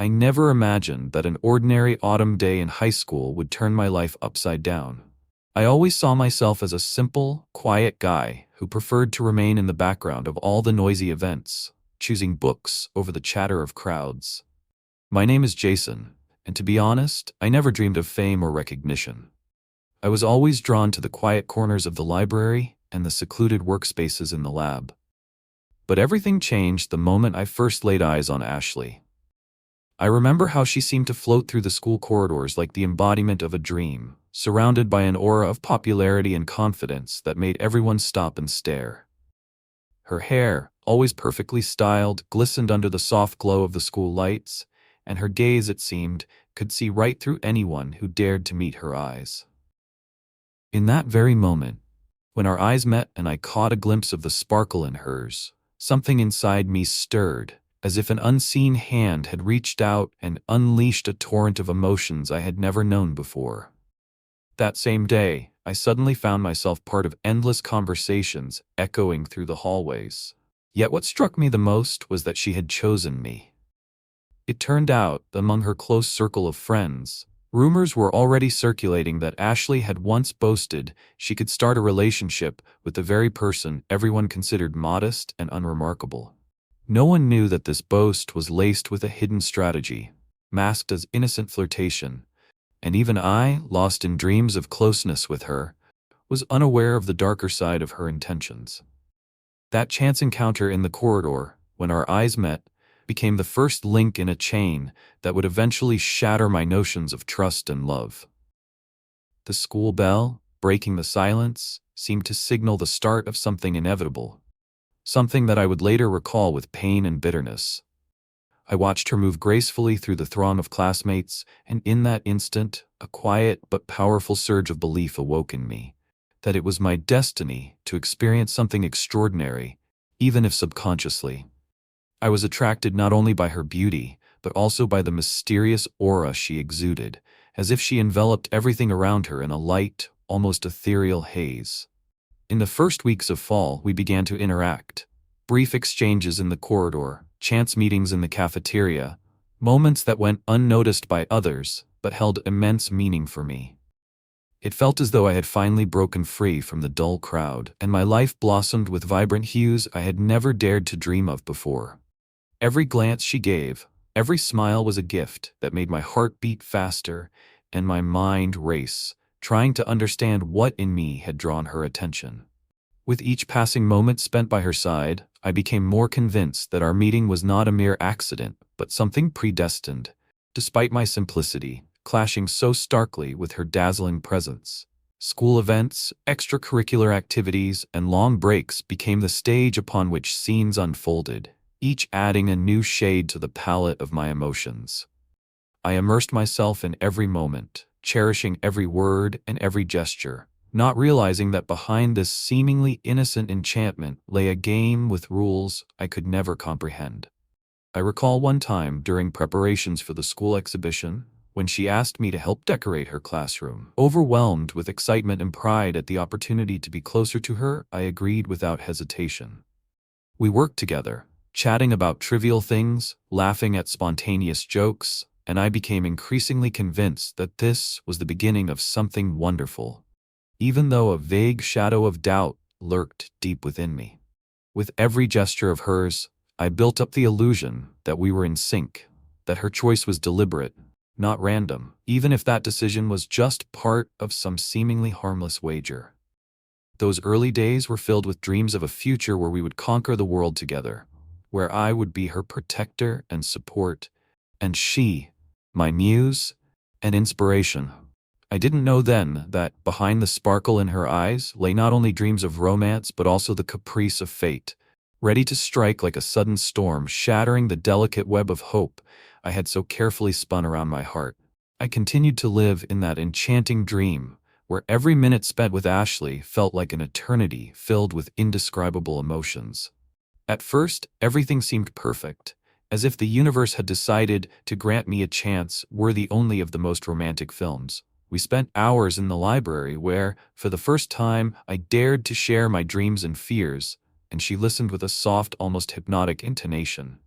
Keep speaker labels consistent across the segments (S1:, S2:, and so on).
S1: I never imagined that an ordinary autumn day in high school would turn my life upside down. I always saw myself as a simple, quiet guy who preferred to remain in the background of all the noisy events, choosing books over the chatter of crowds. My name is Jason, and to be honest, I never dreamed of fame or recognition. I was always drawn to the quiet corners of the library and the secluded workspaces in the lab. But everything changed the moment I first laid eyes on Ashley. I remember how she seemed to float through the school corridors like the embodiment of a dream, surrounded by an aura of popularity and confidence that made everyone stop and stare. Her hair, always perfectly styled, glistened under the soft glow of the school lights, and her gaze, it seemed, could see right through anyone who dared to meet her eyes. In that very moment, when our eyes met and I caught a glimpse of the sparkle in hers, something inside me stirred, as if an unseen hand had reached out and unleashed a torrent of emotions I had never known before. That same day, I suddenly found myself part of endless conversations echoing through the hallways. Yet what struck me the most was that she had chosen me. It turned out, among her close circle of friends, rumors were already circulating that Ashley had once boasted she could start a relationship with the very person everyone considered modest and unremarkable. No one knew that this boast was laced with a hidden strategy, masked as innocent flirtation, and even I, lost in dreams of closeness with her, was unaware of the darker side of her intentions. That chance encounter in the corridor, when our eyes met, became the first link in a chain that would eventually shatter my notions of trust and love. The school bell, breaking the silence, seemed to signal the start of something inevitable, something that I would later recall with pain and bitterness. I watched her move gracefully through the throng of classmates, and in that instant, a quiet but powerful surge of belief awoke in me, that it was my destiny to experience something extraordinary, even if subconsciously. I was attracted not only by her beauty, but also by the mysterious aura she exuded, as if she enveloped everything around her in a light, almost ethereal haze. In the first weeks of fall, we began to interact. Brief exchanges in the corridor, chance meetings in the cafeteria, moments that went unnoticed by others, but held immense meaning for me. It felt as though I had finally broken free from the dull crowd, and my life blossomed with vibrant hues I had never dared to dream of before. Every glance she gave, every smile was a gift that made my heart beat faster and my mind race, trying to understand what in me had drawn her attention. With each passing moment spent by her side, I became more convinced that our meeting was not a mere accident, but something predestined, despite my simplicity, clashing so starkly with her dazzling presence. School events, extracurricular activities, and long breaks became the stage upon which scenes unfolded, each adding a new shade to the palette of my emotions. I immersed myself in every moment, cherishing every word and every gesture, not realizing that behind this seemingly innocent enchantment lay a game with rules I could never comprehend. I recall one time during preparations for the school exhibition, when she asked me to help decorate her classroom. Overwhelmed with excitement and pride at the opportunity to be closer to her, I agreed without hesitation. We worked together, chatting about trivial things, laughing at spontaneous jokes, and I became increasingly convinced that this was the beginning of something wonderful, even though a vague shadow of doubt lurked deep within me. With every gesture of hers, I built up the illusion that we were in sync, that her choice was deliberate, not random, even if that decision was just part of some seemingly harmless wager. Those early days were filled with dreams of a future where we would conquer the world together, where I would be her protector and support, and she, my muse and inspiration. I didn't know then that behind the sparkle in her eyes lay not only dreams of romance but also the caprice of fate, ready to strike like a sudden storm, shattering the delicate web of hope I had so carefully spun around my heart. I continued to live in that enchanting dream, where every minute spent with Ashley felt like an eternity filled with indescribable emotions. At first, everything seemed perfect, as if the universe had decided to grant me a chance worthy only of the most romantic films. We spent hours in the library where, for the first time, I dared to share my dreams and fears, and she listened with a soft, almost hypnotic intonation.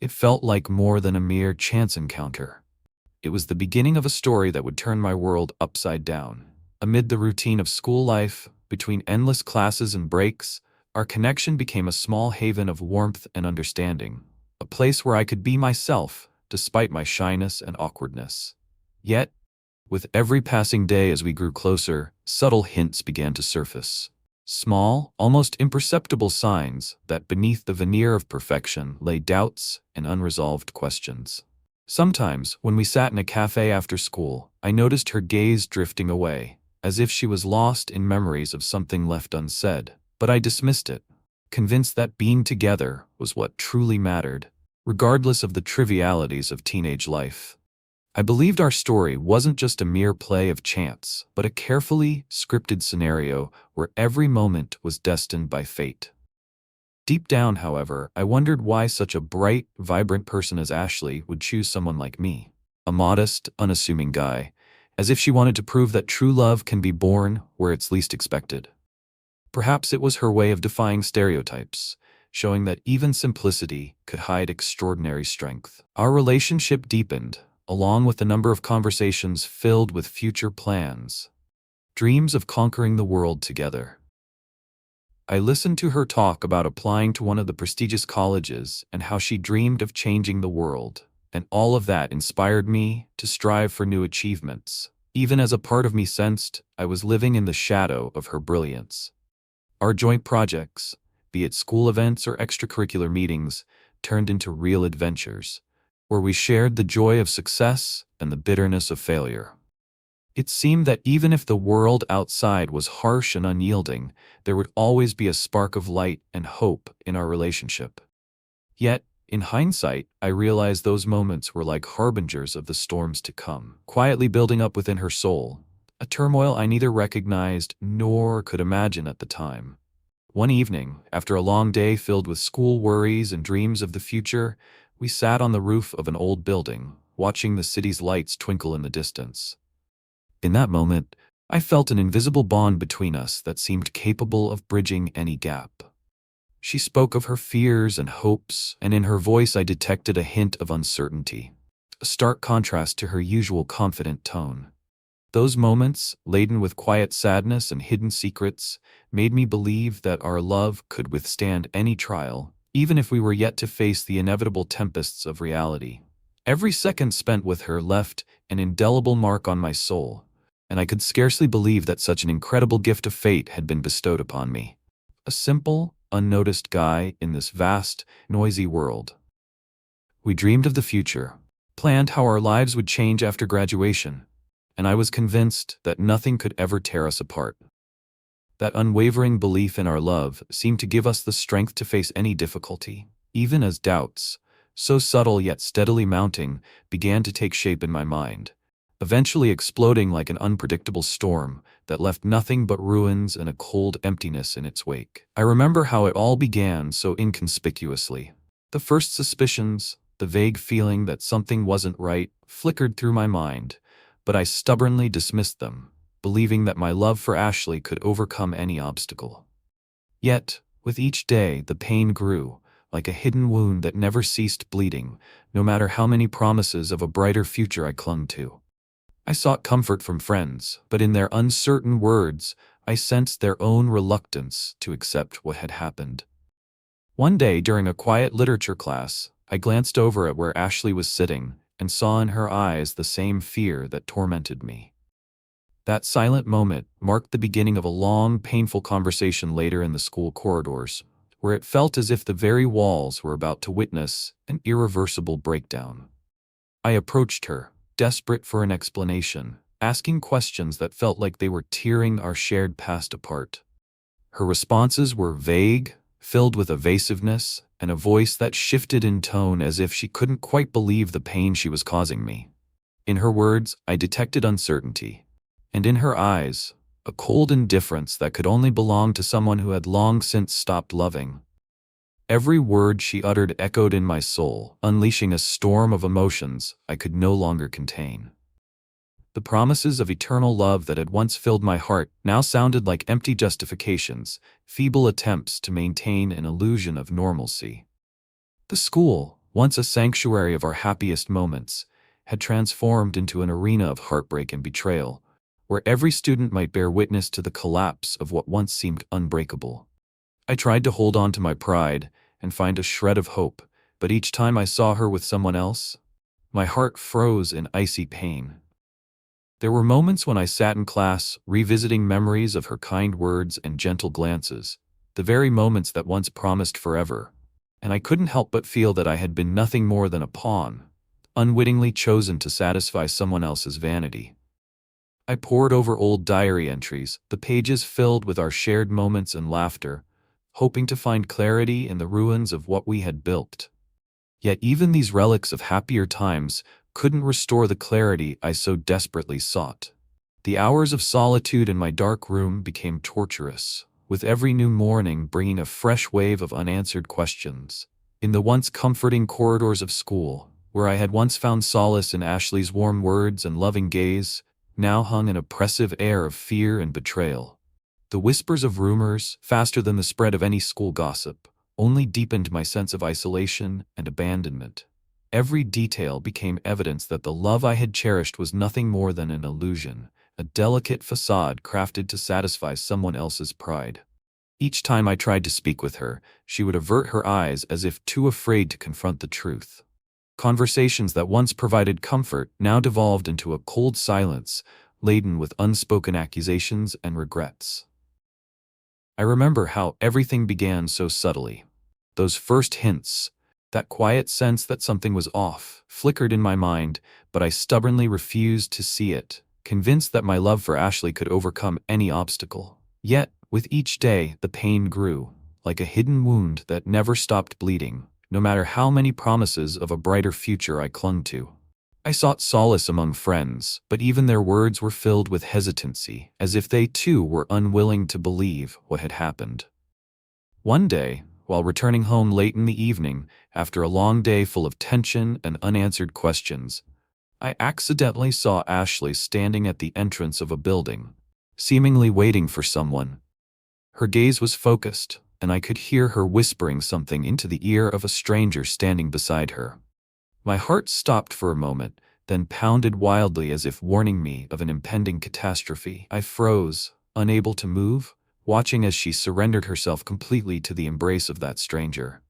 S1: It felt like more than a mere chance encounter. It was the beginning of a story that would turn my world upside down. Amid the routine of school life, between endless classes and breaks, our connection became a small haven of warmth and understanding, a place where I could be myself, despite my shyness and awkwardness. Yet, with every passing day as we grew closer, subtle hints began to surface. Small, almost imperceptible signs that beneath the veneer of perfection lay doubts and unresolved questions. Sometimes, when we sat in a cafe after school, I noticed her gaze drifting away, as if she was lost in memories of something left unsaid. But I dismissed it, convinced that being together was what truly mattered, regardless of the trivialities of teenage life. I believed our story wasn't just a mere play of chance, but a carefully scripted scenario where every moment was destined by fate. Deep down, however, I wondered why such a bright, vibrant person as Ashley would choose someone like me, a modest, unassuming guy, as if she wanted to prove that true love can be born where it's least expected. Perhaps it was her way of defying stereotypes, showing that even simplicity could hide extraordinary strength. Our relationship deepened, along with a number of conversations filled with future plans, dreams of conquering the world together. I listened to her talk about applying to one of the prestigious colleges and how she dreamed of changing the world, and all of that inspired me to strive for new achievements, even as a part of me sensed I was living in the shadow of her brilliance. Our joint projects, be it school events or extracurricular meetings, turned into real adventures, where we shared the joy of success and the bitterness of failure. It seemed that even if the world outside was harsh and unyielding, there would always be a spark of light and hope in our relationship. Yet, in hindsight, I realized those moments were like harbingers of the storms to come, quietly building up within her soul, a turmoil I neither recognized nor could imagine at the time. One evening, after a long day filled with school worries and dreams of the future, we sat on the roof of an old building, watching the city's lights twinkle in the distance. In that moment, I felt an invisible bond between us that seemed capable of bridging any gap. She spoke of her fears and hopes, and in her voice I detected a hint of uncertainty, a stark contrast to her usual confident tone. Those moments, laden with quiet sadness and hidden secrets, made me believe that our love could withstand any trial, even if we were yet to face the inevitable tempests of reality. Every second spent with her left an indelible mark on my soul, and I could scarcely believe that such an incredible gift of fate had been bestowed upon me. A simple, unnoticed guy in this vast, noisy world. We dreamed of the future, planned how our lives would change after graduation, and I was convinced that nothing could ever tear us apart. That unwavering belief in our love seemed to give us the strength to face any difficulty, even as doubts, so subtle yet steadily mounting, began to take shape in my mind, eventually exploding like an unpredictable storm that left nothing but ruins and a cold emptiness in its wake. I remember how it all began so inconspicuously. The first suspicions, the vague feeling that something wasn't right, flickered through my mind, but I stubbornly dismissed them, believing that my love for Ashley could overcome any obstacle. Yet, with each day, the pain grew, like a hidden wound that never ceased bleeding, no matter how many promises of a brighter future I clung to. I sought comfort from friends, but in their uncertain words, I sensed their own reluctance to accept what had happened. One day, during a quiet literature class, I glanced over at where Ashley was sitting and saw in her eyes the same fear that tormented me. That silent moment marked the beginning of a long, painful conversation later in the school corridors, where it felt as if the very walls were about to witness an irreversible breakdown. I approached her, desperate for an explanation, asking questions that felt like they were tearing our shared past apart. Her responses were vague, filled with evasiveness, and a voice that shifted in tone as if she couldn't quite believe the pain she was causing me. In her words, I detected uncertainty, and in her eyes, a cold indifference that could only belong to someone who had long since stopped loving. Every word she uttered echoed in my soul, unleashing a storm of emotions I could no longer contain. The promises of eternal love that had once filled my heart now sounded like empty justifications, feeble attempts to maintain an illusion of normalcy. The school, once a sanctuary of our happiest moments, had transformed into an arena of heartbreak and betrayal, where every student might bear witness to the collapse of what once seemed unbreakable. I tried to hold on to my pride and find a shred of hope, but each time I saw her with someone else, my heart froze in icy pain. There were moments when I sat in class, revisiting memories of her kind words and gentle glances, the very moments that once promised forever, and I couldn't help but feel that I had been nothing more than a pawn, unwittingly chosen to satisfy someone else's vanity. I pored over old diary entries, the pages filled with our shared moments and laughter, hoping to find clarity in the ruins of what we had built. Yet even these relics of happier times couldn't restore the clarity I so desperately sought. The hours of solitude in my dark room became torturous, with every new morning bringing a fresh wave of unanswered questions. In the once comforting corridors of school, where I had once found solace in Ashley's warm words and loving gaze, now hung an oppressive air of fear and betrayal. The whispers of rumors, faster than the spread of any school gossip, only deepened my sense of isolation and abandonment. Every detail became evidence that the love I had cherished was nothing more than an illusion, a delicate facade crafted to satisfy someone else's pride. Each time I tried to speak with her, she would avert her eyes as if too afraid to confront the truth. Conversations that once provided comfort now devolved into a cold silence, laden with unspoken accusations and regrets. I remember how everything began so subtly. Those first hints, that quiet sense that something was off, flickered in my mind, but I stubbornly refused to see it, convinced that my love for Ashley could overcome any obstacle. Yet, with each day, the pain grew, like a hidden wound that never stopped bleeding, no matter how many promises of a brighter future I clung to. I sought solace among friends, but even their words were filled with hesitancy, as if they too were unwilling to believe what had happened. One day, while returning home late in the evening, after a long day full of tension and unanswered questions, I accidentally saw Ashley standing at the entrance of a building, seemingly waiting for someone. Her gaze was focused, and I could hear her whispering something into the ear of a stranger standing beside her. My heart stopped for a moment, then pounded wildly as if warning me of an impending catastrophe. I froze, unable to move, watching as she surrendered herself completely to the embrace of that stranger.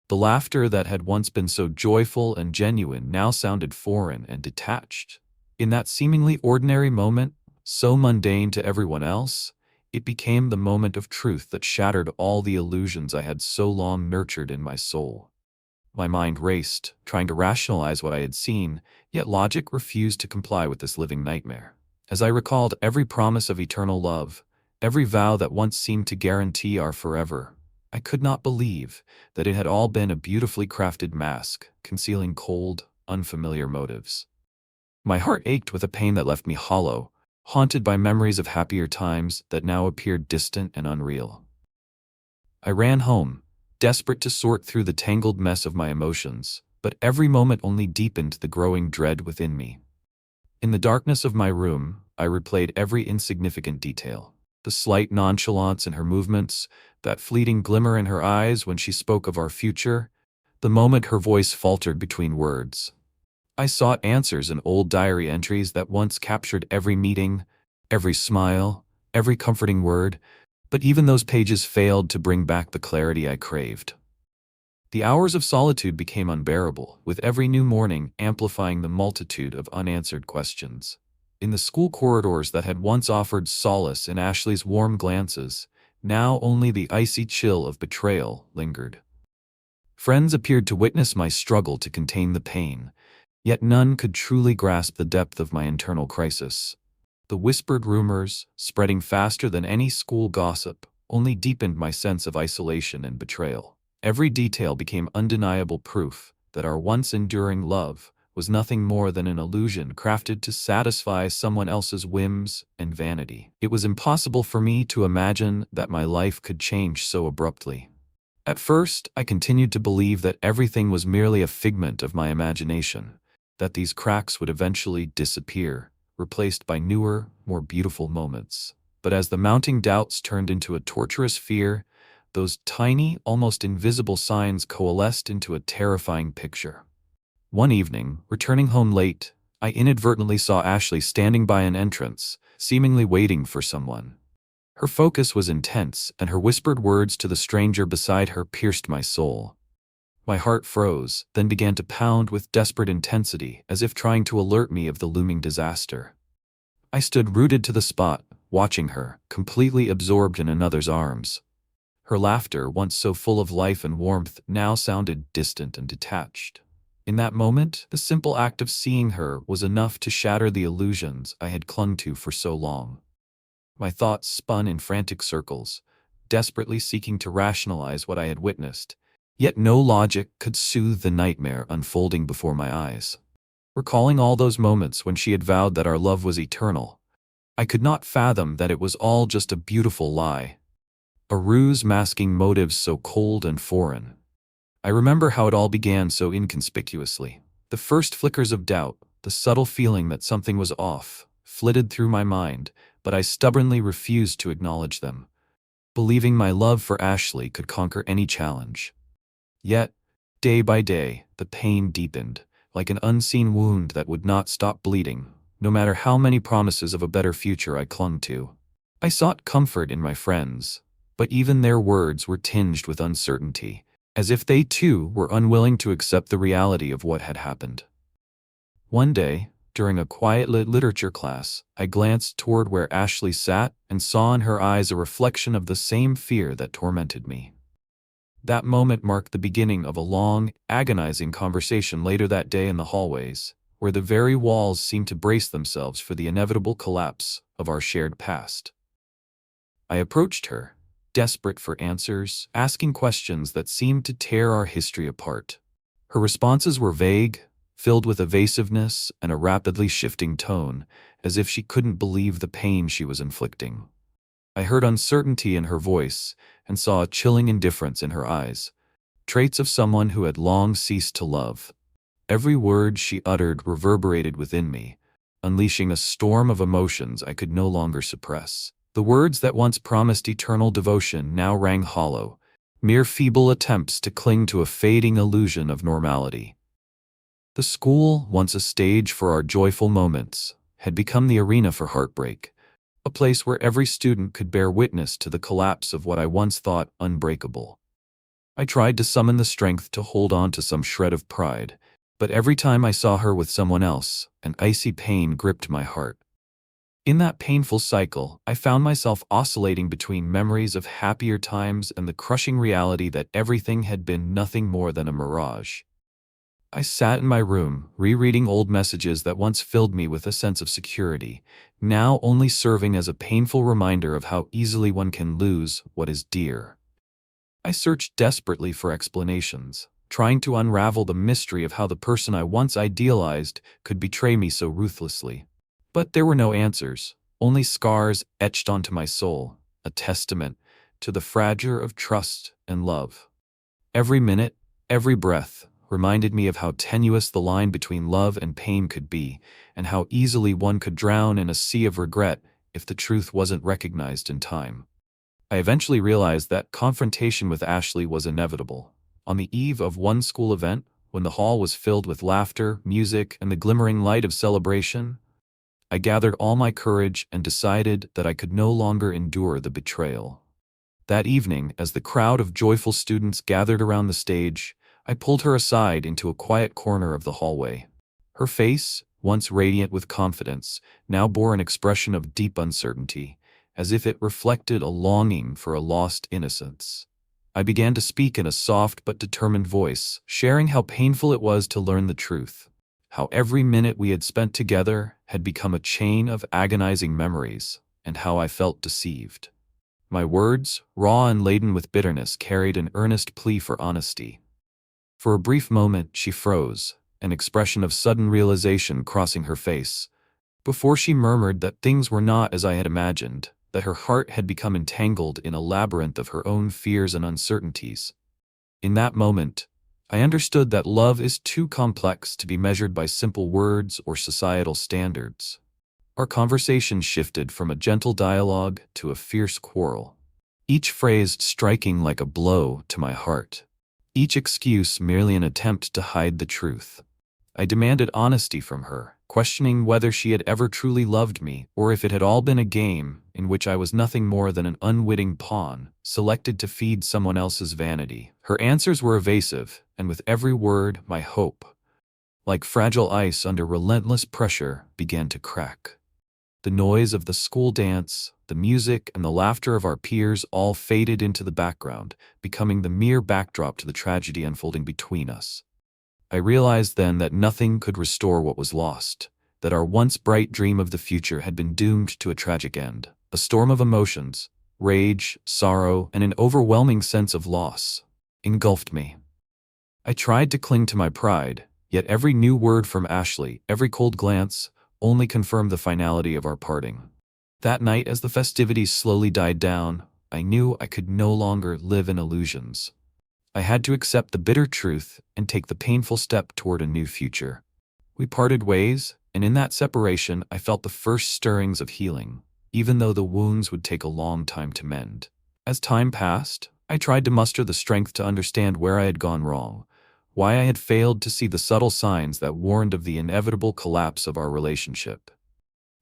S1: The laughter that had once been so joyful and genuine now sounded foreign and detached. In that seemingly ordinary moment, so mundane to everyone else, it became the moment of truth that shattered all the illusions I had so long nurtured in my soul. My mind raced, trying to rationalize what I had seen, yet logic refused to comply with this living nightmare. As I recalled every promise of eternal love, every vow that once seemed to guarantee our forever, I could not believe that it had all been a beautifully crafted mask, concealing cold, unfamiliar motives. My heart ached with a pain that left me hollow, haunted by memories of happier times that now appeared distant and unreal. I ran home, desperate to sort through the tangled mess of my emotions, but every moment only deepened the growing dread within me. In the darkness of my room, I replayed every insignificant detail. The slight nonchalance in her movements, that fleeting glimmer in her eyes when she spoke of our future, the moment her voice faltered between words. I sought answers in old diary entries that once captured every meeting, every smile, every comforting word, but even those pages failed to bring back the clarity I craved. The hours of solitude became unbearable, with every new morning amplifying the multitude of unanswered questions. In the school corridors that had once offered solace in Ashley's warm glances, now only the icy chill of betrayal lingered. Friends appeared to witness my struggle to contain the pain, yet none could truly grasp the depth of my internal crisis. The whispered rumors, spreading faster than any school gossip, only deepened my sense of isolation and betrayal. Every detail became undeniable proof that our once enduring love was nothing more than an illusion crafted to satisfy someone else's whims and vanity. It was impossible for me to imagine that my life could change so abruptly. At first, I continued to believe that everything was merely a figment of my imagination, that these cracks would eventually disappear, replaced by newer, more beautiful moments. But as the mounting doubts turned into a torturous fear, those tiny, almost invisible signs coalesced into a terrifying picture. One evening, returning home late, I inadvertently saw Ashley standing by an entrance, seemingly waiting for someone. Her focus was intense, and her whispered words to the stranger beside her pierced my soul. My heart froze, then began to pound with desperate intensity, as if trying to alert me of the looming disaster. I stood rooted to the spot, watching her, completely absorbed in another's arms. Her laughter, once so full of life and warmth, now sounded distant and detached. In that moment, the simple act of seeing her was enough to shatter the illusions I had clung to for so long. My thoughts spun in frantic circles, desperately seeking to rationalize what I had witnessed, yet no logic could soothe the nightmare unfolding before my eyes. Recalling all those moments when she had vowed that our love was eternal, I could not fathom that it was all just a beautiful lie, a ruse masking motives so cold and foreign. I remember how it all began so inconspicuously. The first flickers of doubt, the subtle feeling that something was off, flitted through my mind, but I stubbornly refused to acknowledge them, believing my love for Ashley could conquer any challenge. Yet, day by day, the pain deepened, like an unseen wound that would not stop bleeding, no matter how many promises of a better future I clung to. I sought comfort in my friends, but even their words were tinged with uncertainty, as if they too were unwilling to accept the reality of what had happened. One day, during a quiet literature class, I glanced toward where Ashley sat and saw in her eyes a reflection of the same fear that tormented me. That moment marked the beginning of a long, agonizing conversation later that day in the hallways, where the very walls seemed to brace themselves for the inevitable collapse of our shared past. I approached her, desperate for answers, asking questions that seemed to tear our history apart. Her responses were vague, filled with evasiveness and a rapidly shifting tone, as if she couldn't believe the pain she was inflicting. I heard uncertainty in her voice and saw a chilling indifference in her eyes, traits of someone who had long ceased to love. Every word she uttered reverberated within me, unleashing a storm of emotions I could no longer suppress. The words that once promised eternal devotion now rang hollow, mere feeble attempts to cling to a fading illusion of normality. The school, once a stage for our joyful moments, had become the arena for heartbreak, a place where every student could bear witness to the collapse of what I once thought unbreakable. I tried to summon the strength to hold on to some shred of pride, but every time I saw her with someone else, an icy pain gripped my heart. In that painful cycle, I found myself oscillating between memories of happier times and the crushing reality that everything had been nothing more than a mirage. I sat in my room, rereading old messages that once filled me with a sense of security, now only serving as a painful reminder of how easily one can lose what is dear. I searched desperately for explanations, trying to unravel the mystery of how the person I once idealized could betray me so ruthlessly. But there were no answers, only scars etched onto my soul, a testament to the fracture of trust and love. Every minute, every breath, reminded me of how tenuous the line between love and pain could be, and how easily one could drown in a sea of regret if the truth wasn't recognized in time. I eventually realized that confrontation with Ashley was inevitable. On the eve of one school event, when the hall was filled with laughter, music, and the glimmering light of celebration, I gathered all my courage and decided that I could no longer endure the betrayal. That evening, as the crowd of joyful students gathered around the stage, I pulled her aside into a quiet corner of the hallway. Her face, once radiant with confidence, now bore an expression of deep uncertainty, as if it reflected a longing for a lost innocence. I began to speak in a soft but determined voice, sharing how painful it was to learn the truth, how every minute we had spent together had become a chain of agonizing memories, and how I felt deceived. My words, raw and laden with bitterness, carried an earnest plea for honesty. For a brief moment she froze, an expression of sudden realization crossing her face, before she murmured that things were not as I had imagined, that her heart had become entangled in a labyrinth of her own fears and uncertainties. In that moment, I understood that love is too complex to be measured by simple words or societal standards. Our conversation shifted from a gentle dialogue to a fierce quarrel. each phrase striking like a blow to my heart, each excuse merely an attempt to hide the truth. I demanded honesty from her, questioning whether she had ever truly loved me or if it had all been a game in which I was nothing more than an unwitting pawn, selected to feed someone else's vanity. Her answers were evasive, and with every word, my hope, like fragile ice under relentless pressure, began to crack. The noise of the school dance, the music, and the laughter of our peers all faded into the background, becoming the mere backdrop to the tragedy unfolding between us. I realized then that nothing could restore what was lost, that our once bright dream of the future had been doomed to a tragic end. A storm of emotions, rage, sorrow, and an overwhelming sense of loss engulfed me. I tried to cling to my pride, yet every new word from Ashley, every cold glance, only confirmed the finality of our parting. That night, as the festivities slowly died down, I knew I could no longer live in illusions. I had to accept the bitter truth and take the painful step toward a new future. We parted ways, and in that separation I felt the first stirrings of healing, even though the wounds would take a long time to mend. As time passed, I tried to muster the strength to understand where I had gone wrong, why I had failed to see the subtle signs that warned of the inevitable collapse of our relationship.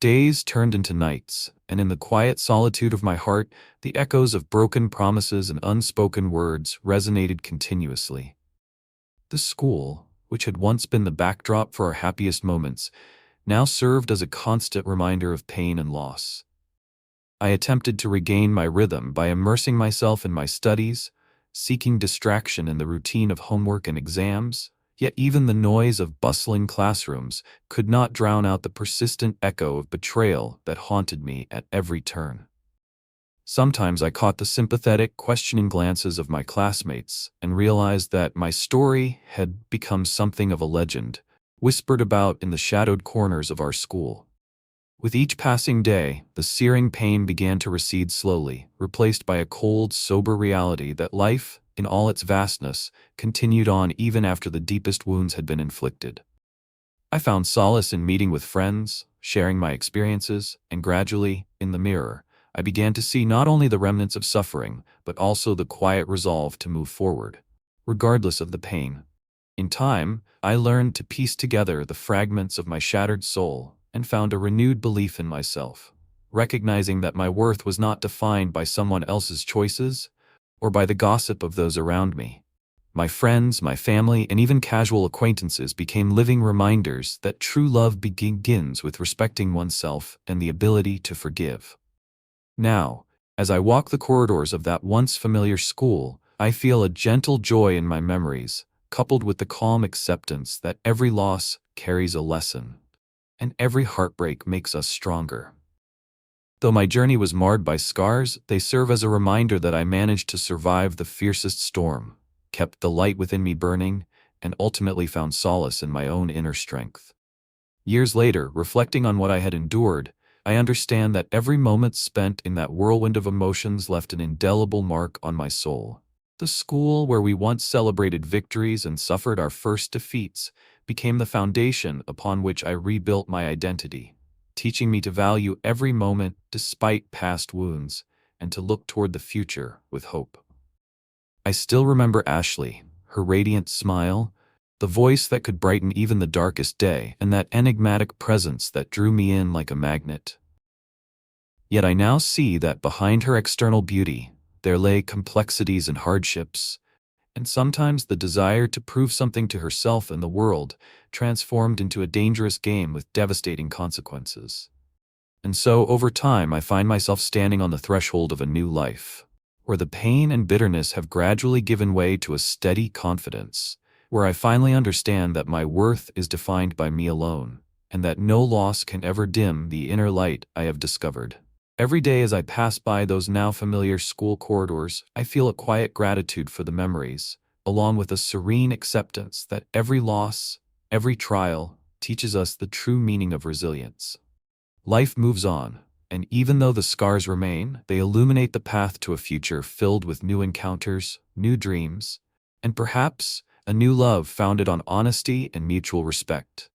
S1: Days turned into nights, and in the quiet solitude of my heart, the echoes of broken promises and unspoken words resonated continuously. The school, which had once been the backdrop for our happiest moments, now served as a constant reminder of pain and loss. I attempted to regain my rhythm by immersing myself in my studies, seeking distraction in the routine of homework and exams, yet even the noise of bustling classrooms could not drown out the persistent echo of betrayal that haunted me at every turn. Sometimes I caught the sympathetic, questioning glances of my classmates and realized that my story had become something of a legend, whispered about in the shadowed corners of our school. With each passing day, the searing pain began to recede slowly, replaced by a cold, sober reality that life, in all its vastness, continued on even after the deepest wounds had been inflicted. I found solace in meeting with friends, sharing my experiences, and gradually, in the mirror, I began to see not only the remnants of suffering, but also the quiet resolve to move forward, regardless of the pain. In time, I learned to piece together the fragments of my shattered soul and found a renewed belief in myself, recognizing that my worth was not defined by someone else's choices or by the gossip of those around me. My friends, my family, and even casual acquaintances became living reminders that true love begins with respecting oneself and the ability to forgive. Now, as I walk the corridors of that once familiar school, I feel a gentle joy in my memories, coupled with the calm acceptance that every loss carries a lesson, and every heartbreak makes us stronger. Though my journey was marred by scars, they serve as a reminder that I managed to survive the fiercest storm, kept the light within me burning, and ultimately found solace in my own inner strength. Years later, reflecting on what I had endured, I understand that every moment spent in that whirlwind of emotions left an indelible mark on my soul. The school where we once celebrated victories and suffered our first defeats became the foundation upon which I rebuilt my identity, teaching me to value every moment despite past wounds and to look toward the future with hope. I still remember Ashley, her radiant smile, the voice that could brighten even the darkest day, and that enigmatic presence that drew me in like a magnet. Yet I now see that behind her external beauty, there lay complexities and hardships, and sometimes the desire to prove something to herself and the world transformed into a dangerous game with devastating consequences. And so, over time, I find myself standing on the threshold of a new life, where the pain and bitterness have gradually given way to a steady confidence, where I finally understand that my worth is defined by me alone, and that no loss can ever dim the inner light I have discovered. Every day as I pass by those now familiar school corridors, I feel a quiet gratitude for the memories, along with a serene acceptance that every loss, every trial, teaches us the true meaning of resilience. Life moves on, and even though the scars remain, they illuminate the path to a future filled with new encounters, new dreams, and perhaps a new love founded on honesty and mutual respect.